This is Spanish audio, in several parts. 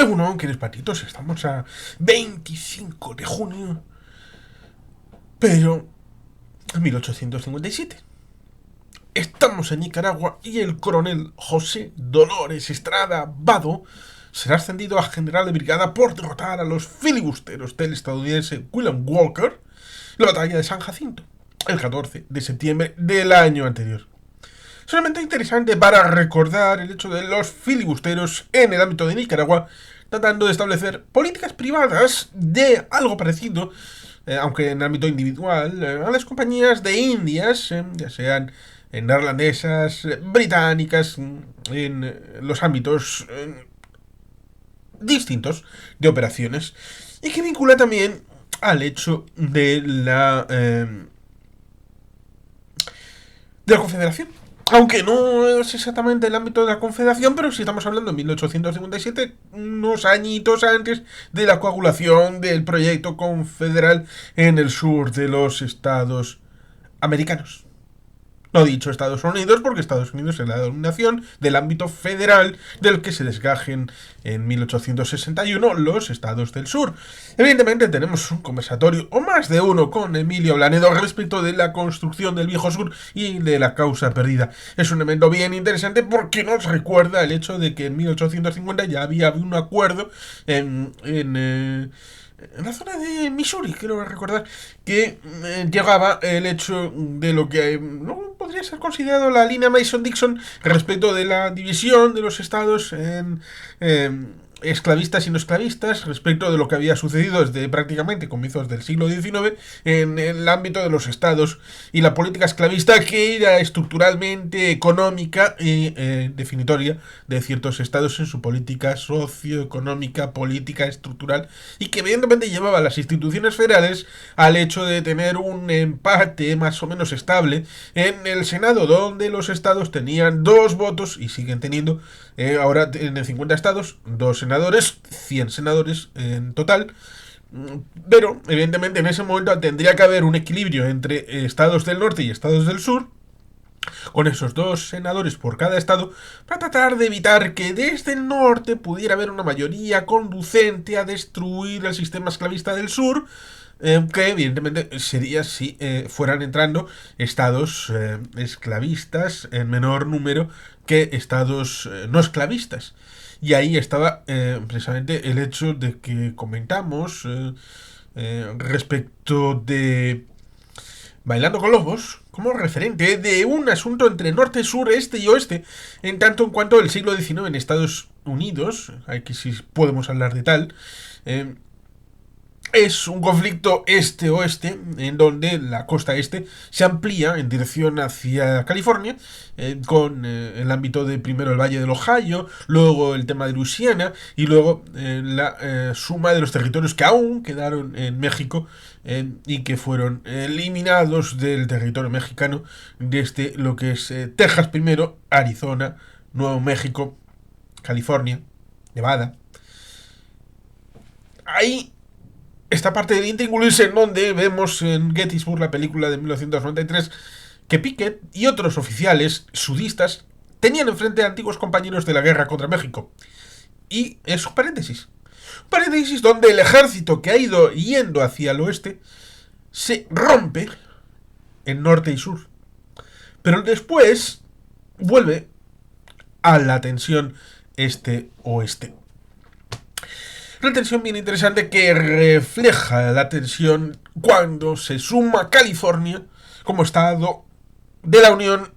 Bueno, ¿quieres patitos? Estamos a 25 de junio, pero en 1857. Estamos en Nicaragua y el coronel José Dolores Estrada Vado será ascendido a general de brigada por derrotar a los filibusteros del estadounidense William Walker en la batalla de San Jacinto, el 14 de septiembre del año anterior. Solamente interesante para recordar el hecho de los filibusteros en el ámbito de Nicaragua tratando de establecer políticas privadas de algo parecido, aunque en ámbito individual, a las compañías de Indias, ya sean neerlandesas, británicas, en los ámbitos distintos de operaciones, y que vincula también al hecho de la Confederación. Aunque no es exactamente el ámbito de la Confederación, pero si estamos hablando de 1857, unos añitos antes de la coagulación del proyecto confederal en el sur de los Estados americanos. No he dicho Estados Unidos porque Estados Unidos es la denominación del ámbito federal del que se desgajen en 1861 los estados del sur. Evidentemente tenemos un conversatorio, o más de uno, con Emilio Blanedo respecto de la construcción del viejo sur y de la causa perdida. Es un evento bien interesante porque nos recuerda el hecho de que en 1850 ya había un acuerdo en la zona de Missouri, quiero recordar, que llegaba el hecho de lo que no podría ser considerado la línea Mason-Dixon respecto de la división de los estados en esclavistas y no esclavistas, respecto de lo que había sucedido desde prácticamente comienzos del siglo XIX en el ámbito de los estados y la política esclavista, que era estructuralmente económica y definitoria de ciertos estados en su política socioeconómica, política estructural, y que evidentemente llevaba a las instituciones federales al hecho de tener un empate más o menos estable en el Senado, donde los estados tenían 2 votos y siguen teniendo, ahora en 50 estados, 2 senadores, 100 senadores en total. Pero evidentemente en ese momento tendría que haber un equilibrio entre estados del norte y estados del sur, con esos 2 senadores por cada estado, para tratar de evitar que desde el norte pudiera haber una mayoría conducente a destruir el sistema esclavista del sur, que evidentemente sería si fueran entrando estados esclavistas en menor número que estados no esclavistas. Y ahí estaba precisamente el hecho de que comentamos respecto de Bailando con Lobos como referente de un asunto entre norte, sur, este y oeste, en tanto en cuanto el siglo XIX en Estados Unidos, aquí sí podemos hablar de tal, es un conflicto este-oeste, en donde la costa este se amplía en dirección hacia California, con el ámbito de primero el Valle del Ohio, luego el tema de Luisiana, y luego la suma de los territorios que aún quedaron en México y que fueron eliminados del territorio mexicano, desde lo que es Texas primero, Arizona, Nuevo México, California, Nevada. Ahí esta parte del intríngulis, en donde vemos en Gettysburg, la película de 1993, que Pickett y otros oficiales sudistas tenían enfrente a antiguos compañeros de la guerra contra México. Y es un paréntesis. Un paréntesis donde el ejército que ha ido yendo hacia el oeste se rompe en norte y sur. Pero después vuelve a la tensión este-oeste. Una tensión bien interesante que refleja la tensión cuando se suma California como estado de la Unión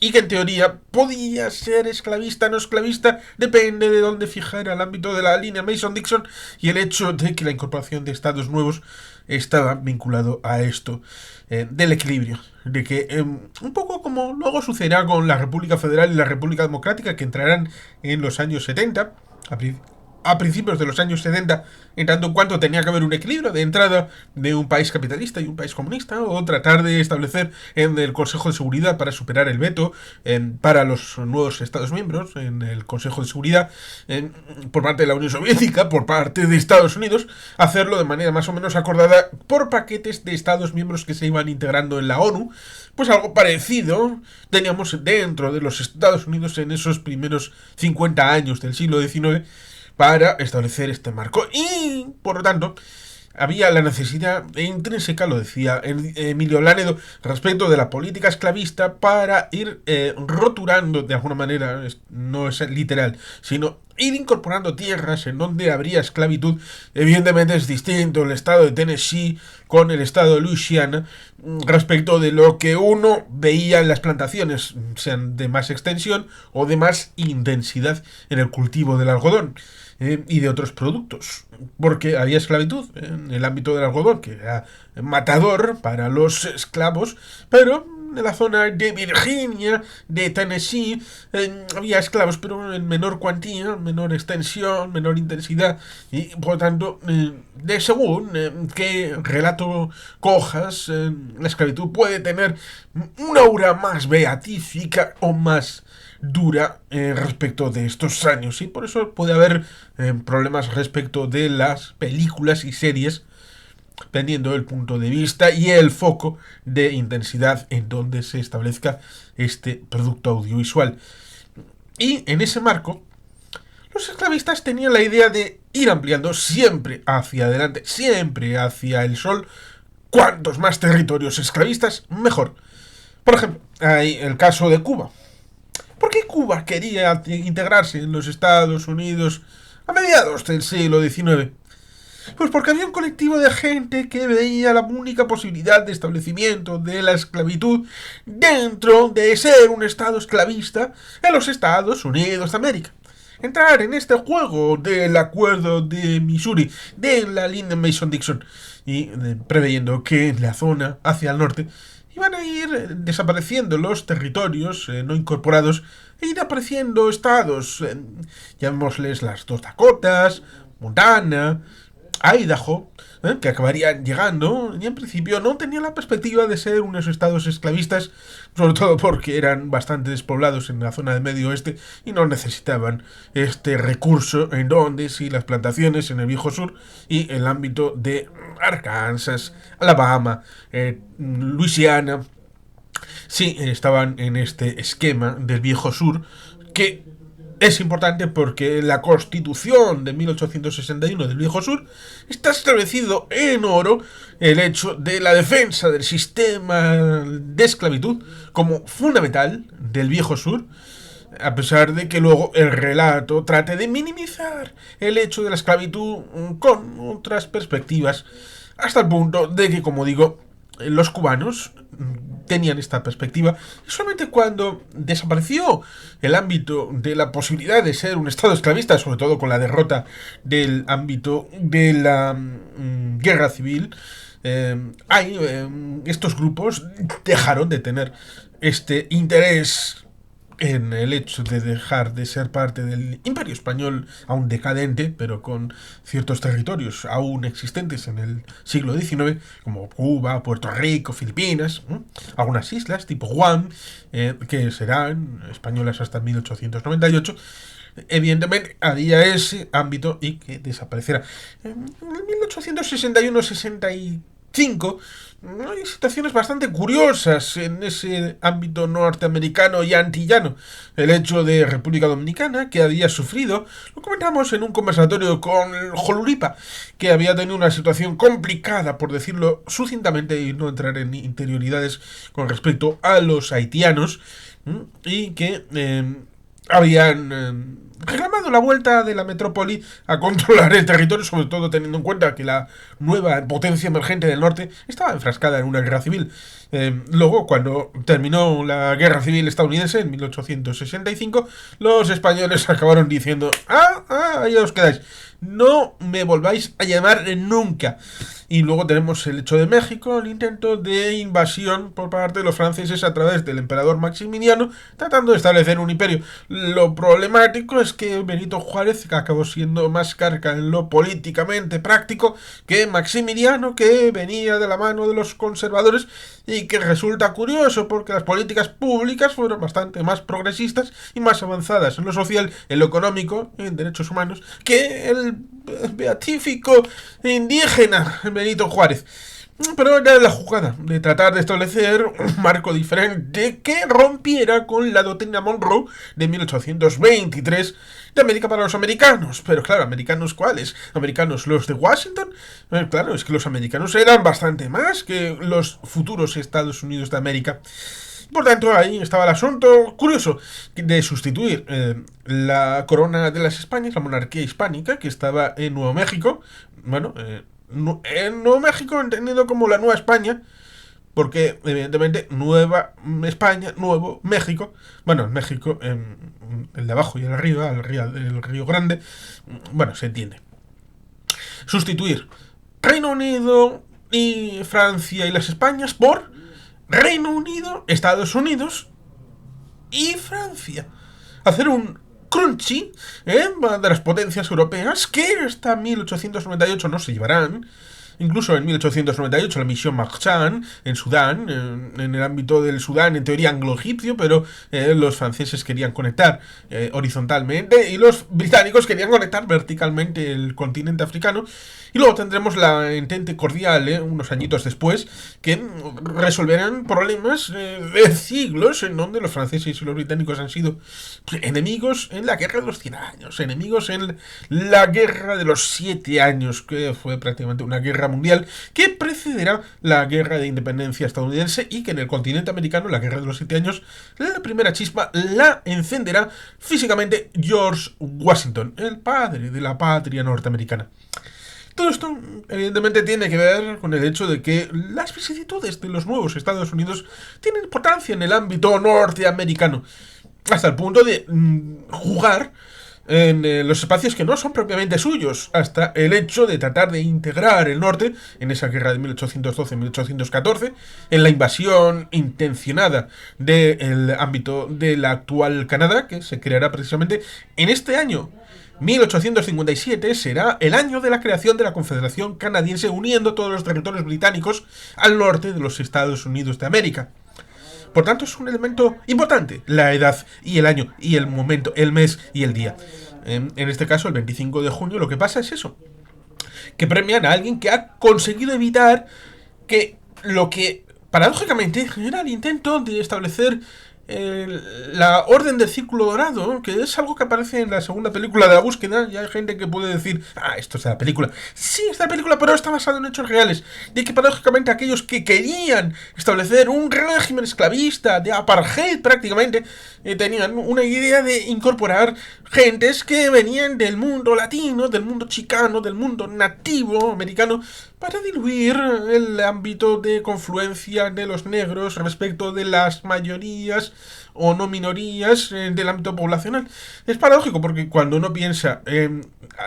y que en teoría podía ser esclavista, no esclavista, depende de dónde fijara el ámbito de la línea Mason-Dixon, y el hecho de que la incorporación de estados nuevos estaba vinculado a esto del equilibrio, de que un poco como luego sucederá con la República Federal y la República Democrática, que entrarán en los años 70, a principios de los años 70, en tanto en cuanto tenía que haber un equilibrio de entrada de un país capitalista y un país comunista, o tratar de establecer en el Consejo de Seguridad para superar el veto para los nuevos Estados miembros en el Consejo de Seguridad por parte de la Unión Soviética, por parte de Estados Unidos, hacerlo de manera más o menos acordada por paquetes de Estados miembros que se iban integrando en la ONU. Pues algo parecido teníamos dentro de los Estados Unidos en esos primeros 50 años del siglo XIX, para establecer este marco. Y, por lo tanto, había la necesidad intrínseca, lo decía Emilio Lánedo, respecto de la política esclavista para ir roturando de alguna manera, no es literal, sino ir incorporando tierras en donde habría esclavitud. Evidentemente es distinto el estado de Tennessee con el estado de Luisiana respecto de lo que uno veía en las plantaciones, sean de más extensión o de más intensidad en el cultivo del algodón y de otros productos, porque había esclavitud en el ámbito del algodón, que era matador para los esclavos, pero en la zona de Virginia, de Tennessee, había esclavos, pero en menor cuantía, menor extensión, menor intensidad, y por lo tanto, de según qué relato cojas, la esclavitud puede tener una aura más beatífica o más dura respecto de estos años, y por eso puede haber problemas respecto de las películas y series, dependiendo del punto de vista y el foco de intensidad en donde se establezca este producto audiovisual. Y en ese marco, los esclavistas tenían la idea de ir ampliando siempre hacia adelante, siempre hacia el sol. Cuantos más territorios esclavistas, mejor. Por ejemplo, hay el caso de Cuba. ¿Por qué Cuba quería integrarse en los Estados Unidos a mediados del siglo XIX? Pues porque había un colectivo de gente que veía la única posibilidad de establecimiento de la esclavitud dentro de ser un estado esclavista en los Estados Unidos de América. Entrar en este juego del acuerdo de Missouri, de la Lyndon Mason-Dixon, y preveyendo que en la zona hacia el norte iban a ir desapareciendo los territorios no incorporados e ir apareciendo estados, llamémosles las dos Dakotas, Montana, Idaho, que acabarían llegando, y en principio no tenían la perspectiva de ser unos estados esclavistas, sobre todo porque eran bastante despoblados en la zona del medio oeste y no necesitaban este recurso en donde sí las plantaciones en el viejo sur y el ámbito de Arkansas, Alabama, Luisiana, sí estaban en este esquema del viejo sur, que es importante porque la Constitución de 1861 del Viejo Sur está establecido en oro el hecho de la defensa del sistema de esclavitud como fundamental del Viejo Sur, a pesar de que luego el relato trate de minimizar el hecho de la esclavitud con otras perspectivas, hasta el punto de que, como digo, los cubanos tenían esta perspectiva y solamente cuando desapareció el ámbito de la posibilidad de ser un estado esclavista, sobre todo con la derrota del ámbito de la guerra civil, estos grupos dejaron de tener este interés en el hecho de dejar de ser parte del Imperio Español, aún decadente, pero con ciertos territorios aún existentes en el siglo XIX, como Cuba, Puerto Rico, Filipinas, algunas islas tipo Guam, que serán españolas hasta 1898. Evidentemente había ese ámbito y que desaparecerá. En 1861-65 hay situaciones bastante curiosas en ese ámbito norteamericano y antillano. El hecho de República Dominicana, que había sufrido, lo comentamos en un conversatorio con Jolulipa, que había tenido una situación complicada, por decirlo sucintamente, y no entrar en interioridades con respecto a los haitianos, y que habían reclamado la vuelta de la metrópoli a controlar el territorio, sobre todo teniendo en cuenta que la nueva potencia emergente del norte estaba enfrascada en una guerra civil. Luego, cuando terminó la guerra civil estadounidense en 1865, los españoles acabaron diciendo: ahí os quedáis, no me volváis a llamar nunca. Y luego tenemos el hecho de México, el intento de invasión por parte de los franceses a través del emperador Maximiliano, tratando de establecer un imperio. Lo problemático es que Benito Juárez acabó siendo más carca en lo políticamente práctico que Maximiliano, que venía de la mano de los conservadores, y que resulta curioso porque las políticas públicas fueron bastante más progresistas y más avanzadas en lo social, en lo económico, en derechos humanos, que el beatífico indígena Benito Juárez. Pero era la jugada de tratar de establecer un marco diferente que rompiera con la doctrina Monroe de 1823 de América para los americanos. Pero claro, ¿americanos cuáles? ¿Americanos los de Washington? Claro, es que los americanos eran bastante más que los futuros Estados Unidos de América. Por tanto, ahí estaba el asunto curioso de sustituir la corona de las Españas, la monarquía hispánica, que estaba en Nuevo México. Bueno, en Nuevo México entendido como la Nueva España, porque evidentemente Nueva España, Nuevo México, bueno, México, el de abajo y el arriba, el río Grande, bueno, se entiende. Sustituir Reino Unido y Francia y las Españas por Reino Unido, Estados Unidos y Francia. Hacer un crunchy de las potencias europeas que hasta 1898 no se llevarán. Incluso en 1898 la misión Marchand en Sudán, en el ámbito del Sudán en teoría anglo-egipcio, pero los franceses querían conectar horizontalmente y los británicos querían conectar verticalmente el continente africano. Y luego tendremos la Entente Cordial, unos añitos después, que resolverán problemas de siglos en donde los franceses y los británicos han sido enemigos en la Guerra de los 100 años, enemigos en la Guerra de los 7 años, que fue prácticamente una guerra mundial que precederá la Guerra de Independencia estadounidense y que en el continente americano, la Guerra de los 7 años, la primera chispa la encenderá físicamente George Washington, el padre de la patria norteamericana. Todo esto, evidentemente, tiene que ver con el hecho de que las vicisitudes de los nuevos Estados Unidos tienen importancia en el ámbito norteamericano, hasta el punto de jugar en los espacios que no son propiamente suyos, hasta el hecho de tratar de integrar el norte en esa guerra de 1812-1814, en la invasión intencionada del ámbito del actual Canadá, que se creará precisamente en este año. 1857 será el año de la creación de la Confederación Canadiense, uniendo todos los territorios británicos al norte de los Estados Unidos de América. Por tanto, es un elemento importante, la edad y el año y el momento, el mes y el día. En este caso, el 25 de junio, lo que pasa es eso, que premian a alguien que ha conseguido evitar que lo que, paradójicamente, era el intento de establecer la Orden del Círculo Dorado, que es algo que aparece en la segunda película de La Búsqueda. Y hay gente que puede decir, esto es de la película. Sí, es de la película, pero está basado en hechos reales. De que paradójicamente aquellos que querían establecer un régimen esclavista, de apartheid prácticamente, tenían una idea de incorporar gentes que venían del mundo latino, del mundo chicano, del mundo nativo americano, para diluir el ámbito de confluencia de los negros respecto de las mayorías o no minorías del ámbito poblacional. Es paradójico porque cuando uno piensa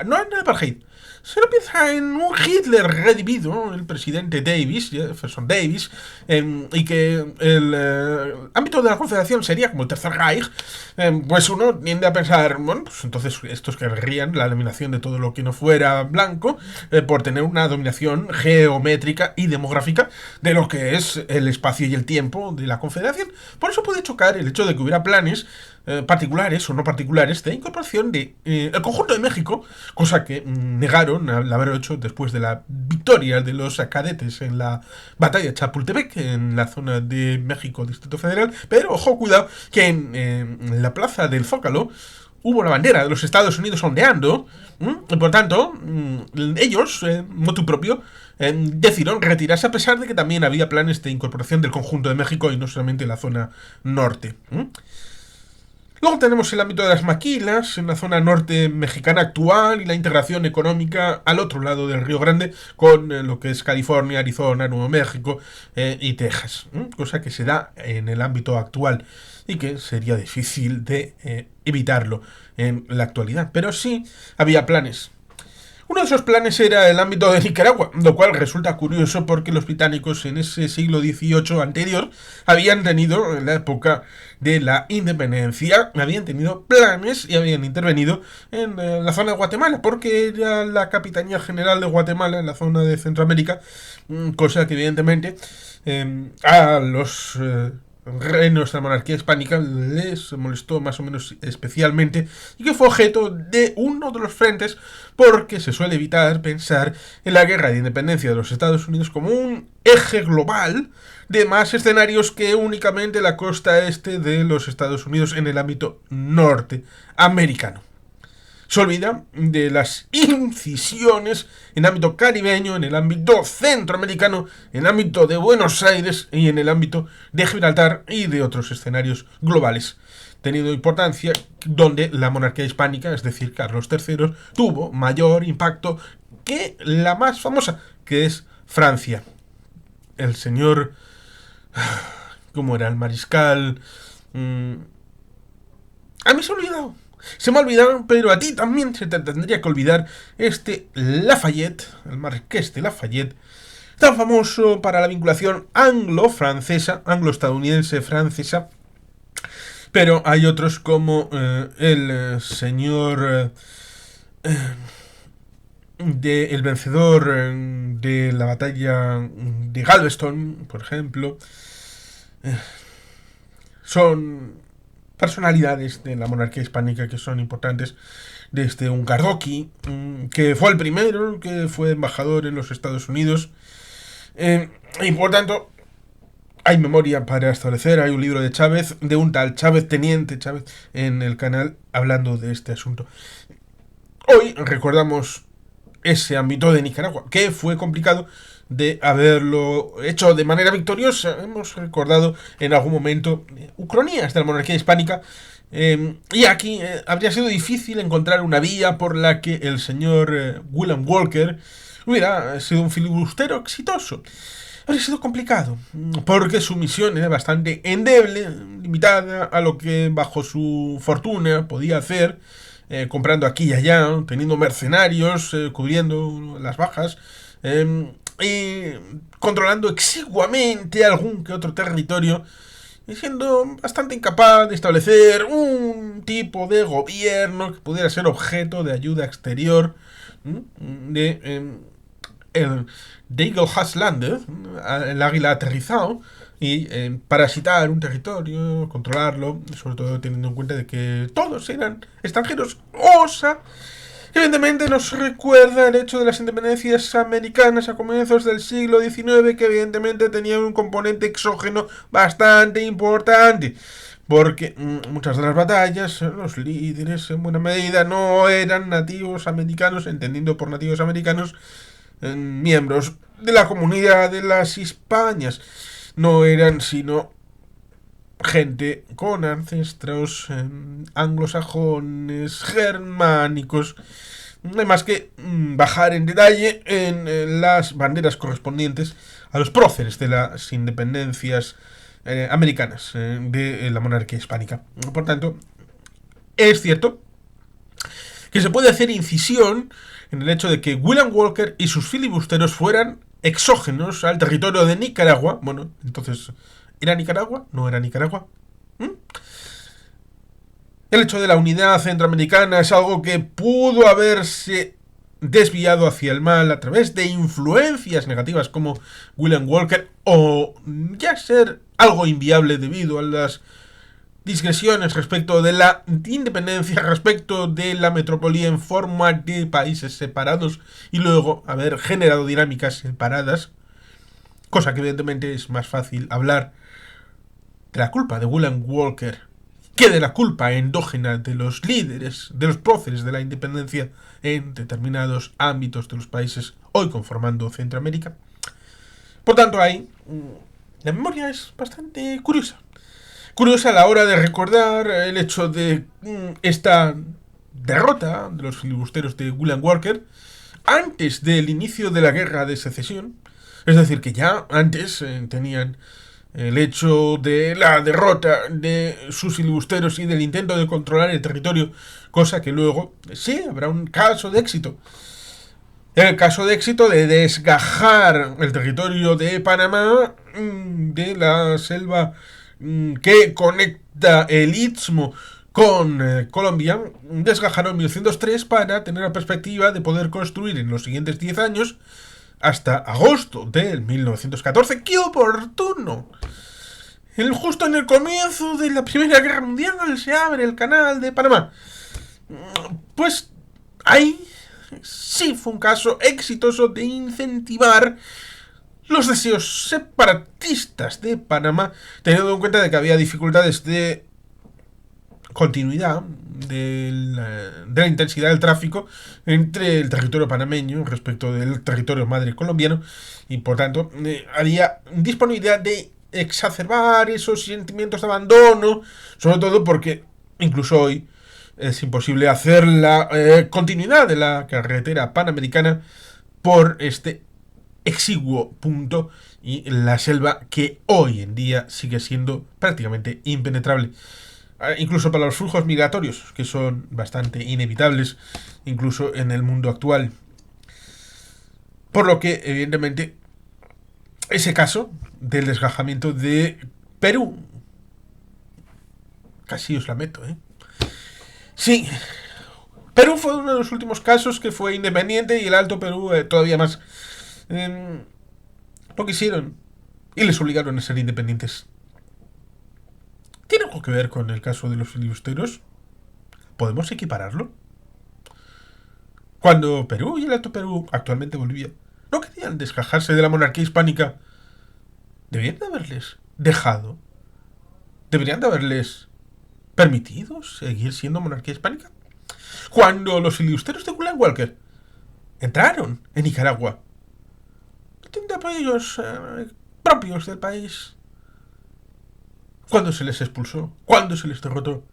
no en el apartheid, se lo piensa en un Hitler redivido, el presidente Davis, Jefferson Davis, y que el ámbito de la Confederación sería como el Tercer Reich, pues uno tiende a pensar, bueno, pues entonces estos querrían la eliminación de todo lo que no fuera blanco, por tener una dominación geométrica y demográfica de lo que es el espacio y el tiempo de la Confederación. Por eso puede chocar el hecho de que hubiera planes particulares o no particulares de incorporación de el conjunto de México, cosa que negaron al haberlo hecho después de la victoria de los cadetes en la batalla de Chapultepec, en la zona de México, Distrito Federal. Pero ojo, cuidado, que en la plaza del Zócalo hubo la bandera de los Estados Unidos ondeando, y por tanto, ellos, motu propio, decidieron retirarse, a pesar de que también había planes de incorporación del conjunto de México y no solamente la zona norte. Luego tenemos el ámbito de las maquilas, en la zona norte mexicana actual, y la integración económica al otro lado del Río Grande con lo que es California, Arizona, Nuevo México y Texas. Cosa que se da en el ámbito actual y que sería difícil de evitarlo en la actualidad. Pero sí había planes. Uno de esos planes era el ámbito de Nicaragua, lo cual resulta curioso porque los británicos en ese siglo XVIII anterior habían tenido, en la época de la independencia, habían tenido planes y habían intervenido en la zona de Guatemala, porque era la Capitanía General de Guatemala en la zona de Centroamérica, cosa que evidentemente a los reinos de la monarquía hispánica les molestó más o menos especialmente y que fue objeto de uno de los frentes, porque se suele evitar pensar en la guerra de independencia de los Estados Unidos como un eje global de más escenarios que únicamente la costa este de los Estados Unidos en el ámbito norteamericano. Se olvida de las incisiones en el ámbito caribeño, en el ámbito centroamericano, en el ámbito de Buenos Aires y en el ámbito de Gibraltar y de otros escenarios globales, teniendo importancia donde la monarquía hispánica, es decir, Carlos III, tuvo mayor impacto que la más famosa, que es Francia. El señor... ¿Cómo era? El mariscal... A mí se me ha olvidado. Se me ha olvidado, pero a ti también se te tendría que olvidar Lafayette, el marqués de Lafayette, tan famoso para la vinculación anglo-francesa, anglo-estadounidense-francesa. Pero hay otros como el señor... el vencedor de la batalla de Galveston, por ejemplo. Son personalidades de la monarquía hispánica que son importantes, desde un Gardoqui, que fue el primero que fue embajador en los Estados Unidos, y por tanto hay memoria para establecer. Hay un libro de Chávez, de un tal Chávez, Teniente Chávez, en el canal hablando de este asunto. Hoy recordamos ese ámbito de Nicaragua, que fue complicado de haberlo hecho de manera victoriosa. Hemos recordado en algún momento ucronías de la monarquía hispánica, y aquí habría sido difícil encontrar una vía por la que el señor William Walker hubiera sido un filibustero exitoso. Habría sido complicado, porque su misión era bastante endeble, limitada a lo que bajo su fortuna podía hacer, comprando aquí y allá, teniendo mercenarios, cubriendo las bajas, y controlando exiguamente algún que otro territorio, y siendo bastante incapaz de establecer un tipo de gobierno que pudiera ser objeto de ayuda exterior, de el Eagle has landed, el águila aterrizado, y parasitar un territorio, controlarlo, sobre todo teniendo en cuenta de que todos eran extranjeros. Osa, evidentemente nos recuerda el hecho de las independencias americanas a comienzos del siglo XIX, que evidentemente tenían un componente exógeno bastante importante, porque muchas de las batallas, los líderes en buena medida no eran nativos americanos, entendiendo por nativos americanos miembros de la comunidad de las Hispanias. No eran sino gente con ancestros anglosajones, germánicos. No hay más que bajar en detalle en las banderas correspondientes a los próceres de las independencias americanas de la monarquía hispánica. Por tanto, es cierto que se puede hacer incisión en el hecho de que William Walker y sus filibusteros fueran exógenos al territorio de Nicaragua. Bueno, entonces, ¿era Nicaragua? ¿No era Nicaragua? El hecho de la unidad centroamericana es algo que pudo haberse desviado hacia el mal a través de influencias negativas como William Walker, o ya ser algo inviable debido a las discreciones respecto de la independencia, respecto de la metrópoli en forma de países separados, y luego haber generado dinámicas separadas, cosa que evidentemente es más fácil hablar de la culpa de William Walker que de la culpa endógena de los líderes, de los próceres de la independencia en determinados ámbitos de los países hoy conformando Centroamérica. Por tanto, la memoria es bastante curiosa a la hora de recordar el hecho de esta derrota de los filibusteros de William Walker antes del inicio de la guerra de secesión. Es decir, que ya antes tenían el hecho de la derrota de sus filibusteros y del intento de controlar el territorio, cosa que luego sí habrá un caso de éxito. El caso de éxito de desgajar el territorio de Panamá de la selva que conecta el Istmo con Colombia. Desgajaron en 1903 para tener la perspectiva de poder construir en los siguientes 10 años, hasta agosto del 1914, ¡qué oportuno!, Justo en el comienzo de la Primera Guerra Mundial se abre el canal de Panamá. Pues ahí sí fue un caso exitoso de incentivar los deseos separatistas de Panamá, teniendo en cuenta de que había dificultades de continuidad de la intensidad del tráfico entre el territorio panameño respecto del territorio madre colombiano, y por tanto había disponibilidad de exacerbar esos sentimientos de abandono, sobre todo porque incluso hoy es imposible hacer la continuidad de la carretera panamericana por este exiguo punto y la selva que hoy en día sigue siendo prácticamente impenetrable, incluso para los flujos migratorios, que son bastante inevitables incluso en el mundo actual. Por lo que evidentemente ese caso del desgajamiento de Perú, casi os la meto, sí, Perú fue uno de los últimos casos que fue independiente, y el Alto Perú todavía más. Lo quisieron y les obligaron a ser independientes. ¿Tiene algo que ver con el caso de los filibusteros? ¿Podemos equipararlo? Cuando Perú y el Alto Perú, actualmente Bolivia, no querían desgajarse de la monarquía hispánica, deberían de haberles dejado, deberían de haberles permitido seguir siendo monarquía hispánica. Cuando los filibusteros de William Walker entraron en Nicaragua, de apoyos propios del país, cuando se les expulsó, cuando se les derrotó,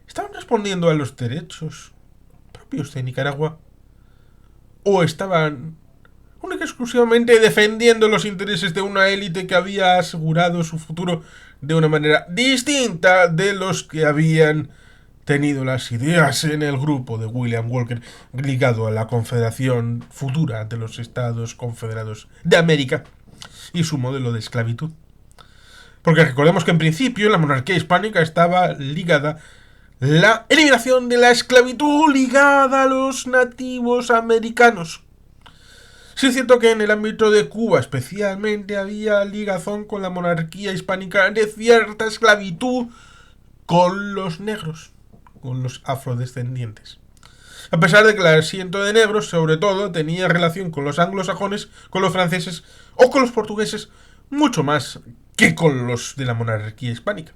¿estaban respondiendo a los derechos propios de Nicaragua? ¿O estaban única y exclusivamente defendiendo los intereses de una élite que había asegurado su futuro de una manera distinta de los que habían tenido las ideas en el grupo de William Walker ligado a la Confederación Futura de los Estados Confederados de América y su modelo de esclavitud? Porque recordemos que en principio la monarquía hispánica estaba ligada la eliminación de la esclavitud ligada a los nativos americanos. Sí es cierto que en el ámbito de Cuba especialmente había ligazón con la monarquía hispánica de cierta esclavitud con los negros, con los afrodescendientes. A pesar de que el asiento de negros, sobre todo, tenía relación con los anglosajones, con los franceses o con los portugueses, mucho más que con los de la monarquía hispánica.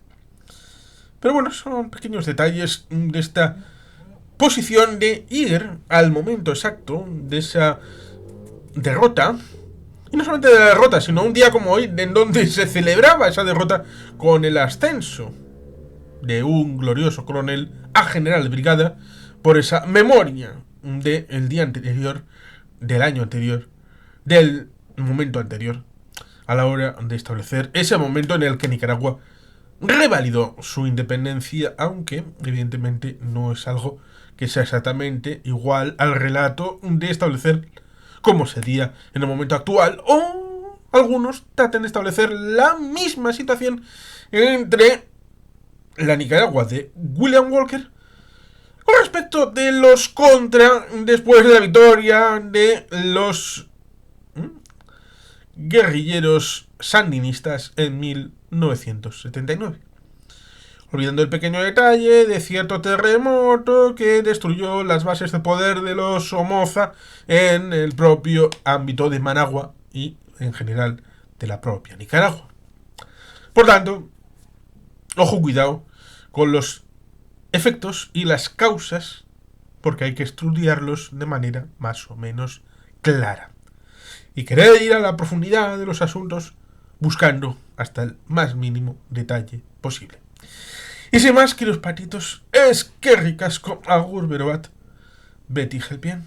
Pero bueno, son pequeños detalles de esta posición de ir al momento exacto de esa derrota. Y no solamente de la derrota, sino un día como hoy, en donde se celebraba esa derrota con el ascenso de un glorioso coronel a general de brigada, por esa memoria del día anterior, del año anterior, del momento anterior, a la hora de establecer ese momento en el que Nicaragua revalidó su independencia, aunque evidentemente no es algo que sea exactamente igual al relato de establecer cómo sería en el momento actual, o algunos traten de establecer la misma situación entre la Nicaragua de William Walker con respecto de los contra después de la victoria de los guerrilleros sandinistas en 1979. Olvidando el pequeño detalle de cierto terremoto que destruyó las bases de poder de los Somoza en el propio ámbito de Managua y en general de la propia Nicaragua. Por tanto, ojo, cuidado con los efectos y las causas, porque hay que estudiarlos de manera más o menos clara y querer ir a la profundidad de los asuntos buscando hasta el más mínimo detalle posible. Y sin más, queridos patitos, es que ricasco, agur berobat, Betty Helpian.